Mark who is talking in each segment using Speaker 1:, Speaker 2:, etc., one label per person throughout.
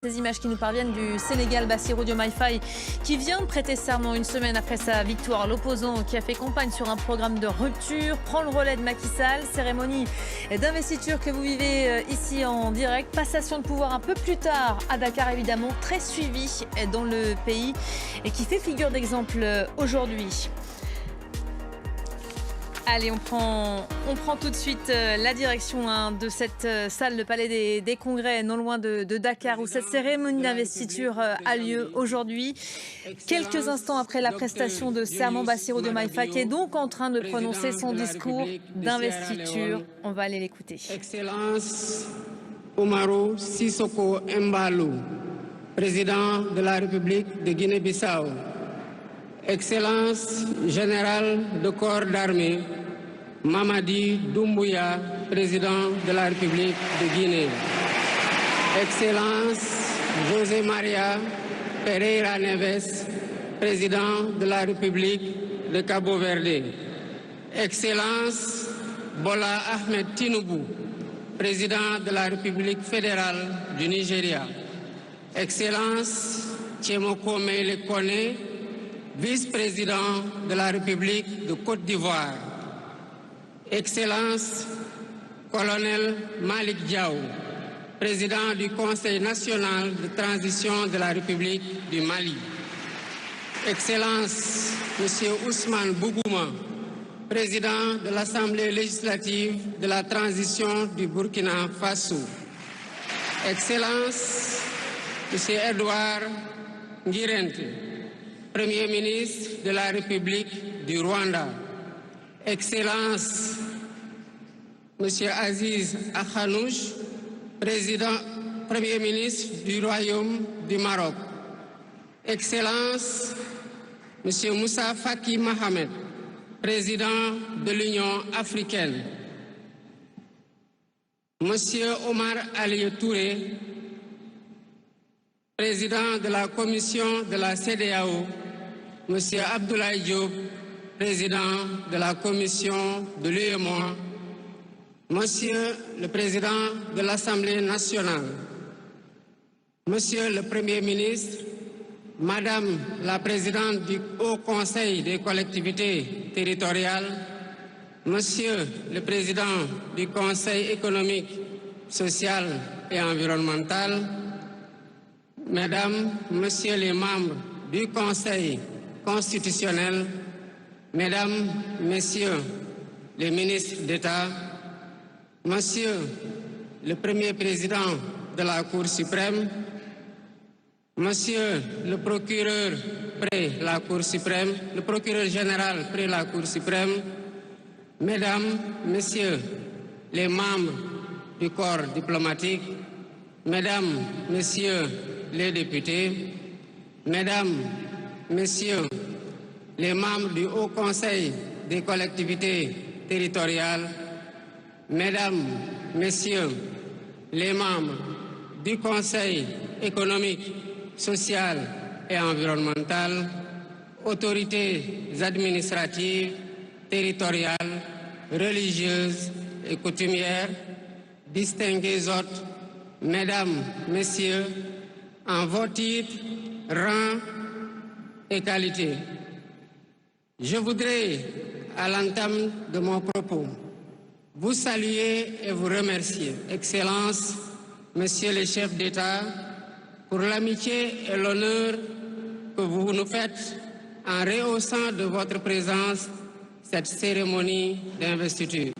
Speaker 1: Ces images qui nous parviennent du Sénégal, Bassirou Diomaye Faye, qui vient de prêter serment une semaine après sa victoire. L'opposant qui a fait campagne sur un programme de rupture prend le relais de Macky Sall. Cérémonie d'investiture que vous vivez ici en direct. Passation de pouvoir un peu plus tard à Dakar, évidemment, très suivi dans le pays et qui fait figure d'exemple aujourd'hui. Allez, on prend tout de suite la direction de cette salle, le Palais des Congrès, non loin de Dakar, où cette cérémonie d'investiture a lieu aujourd'hui. Quelques instants après la prestation de serment, Bassirou Diomaye Faye est donc en train de prononcer son discours d'investiture. On va aller l'écouter.
Speaker 2: Excellence Umaru Sissoko Embalou, président de la République de Guinée-Bissau. Excellence générale de corps d'armée, Mamadi Doumbouya, président de la République de Guinée. Excellence José Maria Pereira Neves, président de la République de Cabo Verde. Excellence Bola Ahmed Tinubu, président de la République fédérale du Nigeria. Excellence Tchemoko Mele Kone, vice-président de la République de Côte d'Ivoire. Excellence colonel Malik Diaw, président du Conseil national de transition de la République du Mali. Excellence Monsieur Ousmane Bougouma, président de l'Assemblée législative de la transition du Burkina Faso. Excellence Monsieur Edouard Ngirente, Premier ministre de la République du Rwanda. Excellence Monsieur Aziz Akhanouch, Premier ministre du Royaume du Maroc. Excellence Monsieur Moussa Faki Mohamed, président de l'Union africaine. Monsieur Omar Ali Touré, président de la commission de la CEDEAO. Monsieur Abdoulaye Diop, président de la commission de l'UEMOA. Monsieur le président de l'Assemblée nationale. Monsieur le Premier ministre, Madame la présidente du Haut Conseil des collectivités territoriales, Monsieur le président du Conseil économique, social et environnemental, Mesdames, Messieurs les membres du Conseil constitutionnel, Mesdames, Messieurs les ministres d'État, Monsieur le Premier président de la Cour suprême, Monsieur le procureur près la Cour suprême, le procureur général près la Cour suprême, Mesdames, Messieurs les membres du corps diplomatique, Mesdames, Messieurs les députés, Mesdames, Messieurs les membres du Haut Conseil des collectivités territoriales, Mesdames, Messieurs les membres du Conseil économique, social et environnemental, autorités administratives, territoriales, religieuses et coutumières, distingués hôtes, Mesdames, Messieurs, en vos titres, rangs et qualités. Je voudrais, à l'entame de mon propos, vous saluer et vous remercier, Excellences, Messieurs les chefs d'État, pour l'amitié et l'honneur que vous nous faites en rehaussant de votre présence cette cérémonie d'investiture.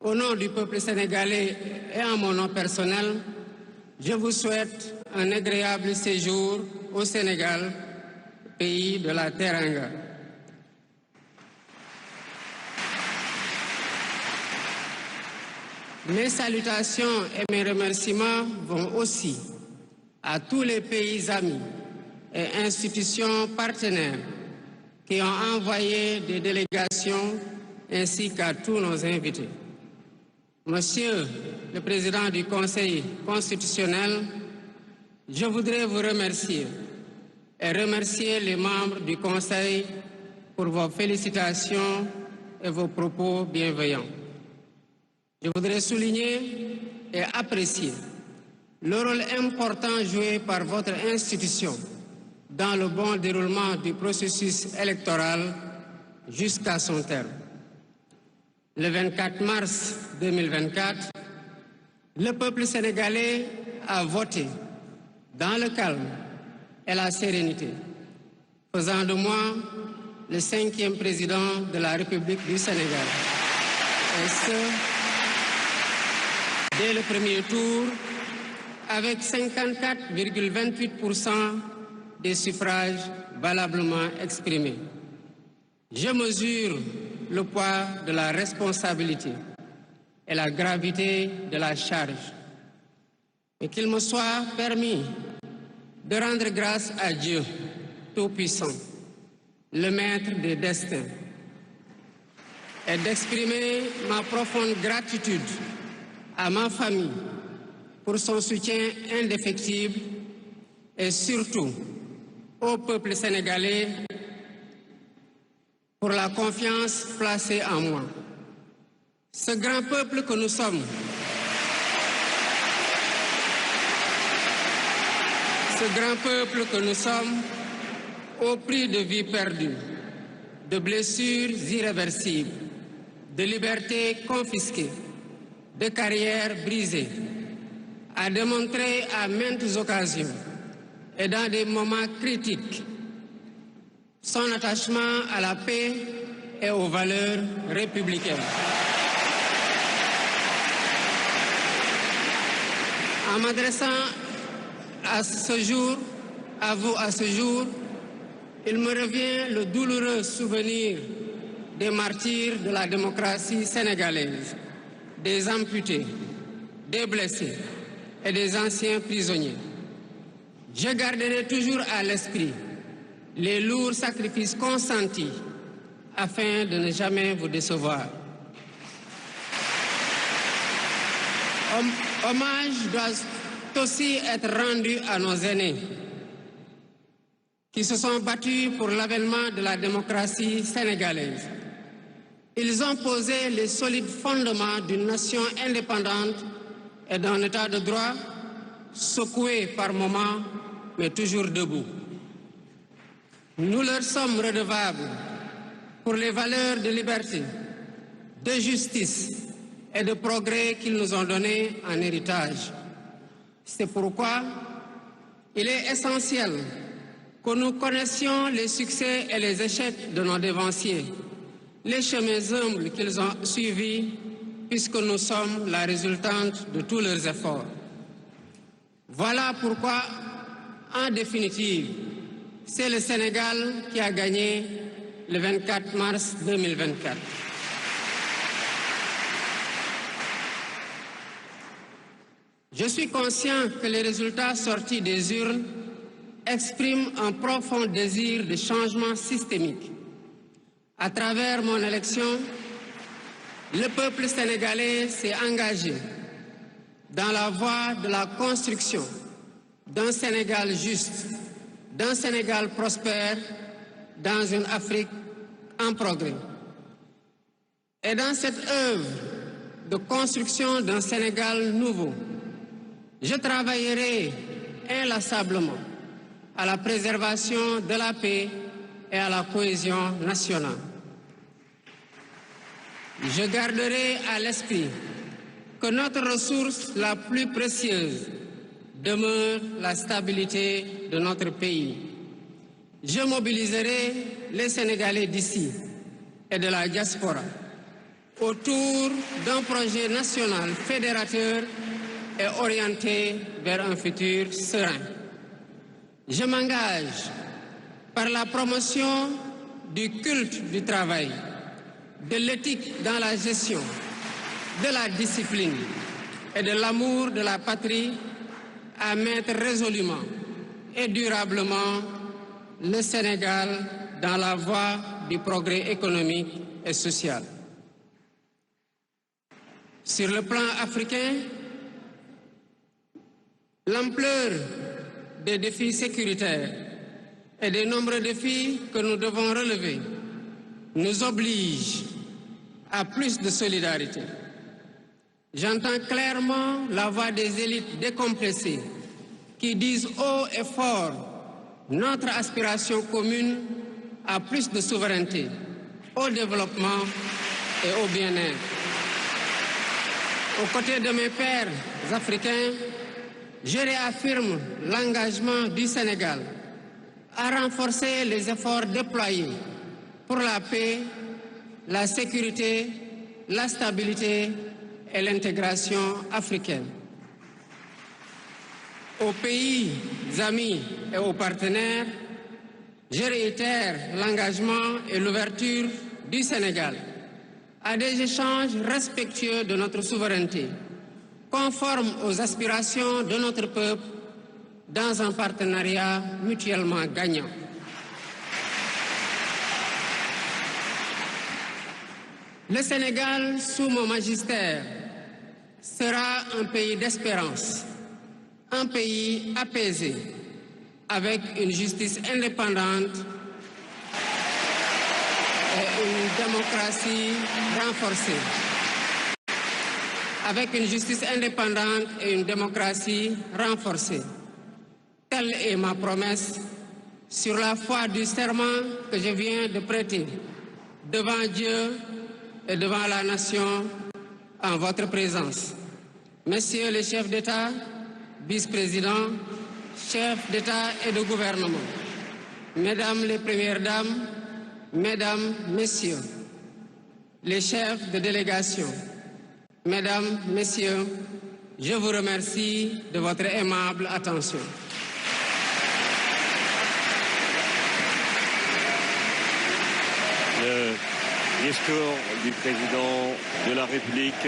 Speaker 2: Au nom du peuple sénégalais et en mon nom personnel, je vous souhaite un agréable séjour au Sénégal, pays de la Teranga. Mes salutations et mes remerciements vont aussi à tous les pays amis et institutions partenaires qui ont envoyé des délégations ainsi qu'à tous nos invités. Monsieur le Président du Conseil constitutionnel, je voudrais vous remercier et remercier les membres du Conseil pour vos félicitations et vos propos bienveillants. Je voudrais souligner et apprécier le rôle important joué par votre institution dans le bon déroulement du processus électoral jusqu'à son terme. Le 24 mars 2024, le peuple sénégalais a voté dans le calme et la sérénité, faisant de moi le 5e président de la République du Sénégal. Et ce, dès le premier tour, avec 54,28% des suffrages valablement exprimés. Je mesure le poids de la responsabilité et la gravité de la charge. Et qu'il me soit permis de rendre grâce à Dieu Tout-Puissant, le Maître des destins, et d'exprimer ma profonde gratitude à ma famille pour son soutien indéfectible et surtout au peuple sénégalais pour la confiance placée en moi. Ce grand peuple que nous sommes, au prix de vies perdues, de blessures irréversibles, de libertés confisquées, de carrières brisées, a démontré à maintes occasions et dans des moments critiques son attachement à la paix et aux valeurs républicaines. En m'adressant à vous à ce jour, il me revient le douloureux souvenir des martyrs de la démocratie sénégalaise, des amputés, des blessés et des anciens prisonniers. Je garderai toujours à l'esprit les lourds sacrifices consentis afin de ne jamais vous décevoir. Hommage doit aussi être rendu à nos aînés qui se sont battus pour l'avènement de la démocratie sénégalaise. Ils ont posé les solides fondements d'une nation indépendante et d'un état de droit secoué par moments, mais toujours debout. Nous leur sommes redevables pour les valeurs de liberté, de justice et de progrès qu'ils nous ont données en héritage. C'est pourquoi il est essentiel que nous connaissions les succès et les échecs de nos dévanciers, les chemins humbles qu'ils ont suivis, puisque nous sommes la résultante de tous leurs efforts. Voilà pourquoi, en définitive, c'est le Sénégal qui a gagné le 24 mars 2024. Je suis conscient que les résultats sortis des urnes expriment un profond désir de changement systémique. À travers mon élection, le peuple sénégalais s'est engagé dans la voie de la construction d'un Sénégal juste, d'un Sénégal prospère, dans une Afrique en progrès. Et dans cette œuvre de construction d'un Sénégal nouveau, je travaillerai inlassablement à la préservation de la paix et à la cohésion nationale. Je garderai à l'esprit que notre ressource la plus précieuse demeure la stabilité de notre pays. Je mobiliserai les Sénégalais d'ici et de la diaspora autour d'un projet national fédérateur et orienté vers un futur serein. Je m'engage par la promotion du culte du travail, de l'éthique dans la gestion, de la discipline et de l'amour de la patrie à mettre résolument et durablement le Sénégal dans la voie du progrès économique et social. Sur le plan africain, l'ampleur des défis sécuritaires et des nombreux défis que nous devons relever nous oblige à plus de solidarité. J'entends clairement la voix des élites décompressées qui disent haut et fort notre aspiration commune à plus de souveraineté, au développement et au bien-être. Aux côtés de mes pairs africains, je réaffirme l'engagement du Sénégal à renforcer les efforts déployés pour la paix, la sécurité, la stabilité et l'intégration africaine. Aux pays amis et aux partenaires, je réitère l'engagement et l'ouverture du Sénégal à des échanges respectueux de notre souveraineté, conformes aux aspirations de notre peuple, dans un partenariat mutuellement gagnant. Le Sénégal, sous mon magistère, sera un pays d'espérance, un pays apaisé, avec une justice indépendante et une démocratie renforcée. Avec une justice indépendante et une démocratie renforcée. Telle est ma promesse sur la foi du serment que je viens de prêter devant Dieu et devant la nation en votre présence. Messieurs les chefs d'État, vice-présidents, chefs d'État et de gouvernement, Mesdames les Premières Dames, Mesdames, Messieurs, les chefs de délégation, Mesdames, Messieurs, je vous remercie de votre aimable attention.
Speaker 3: Le discours du président de la République,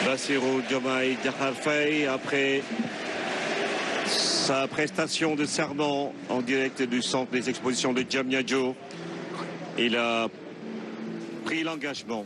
Speaker 3: Bassirou Diomaye Diakhar Faye, après sa prestation de serment en direct du centre des expositions de Diamniadio. Il a pris l'engagement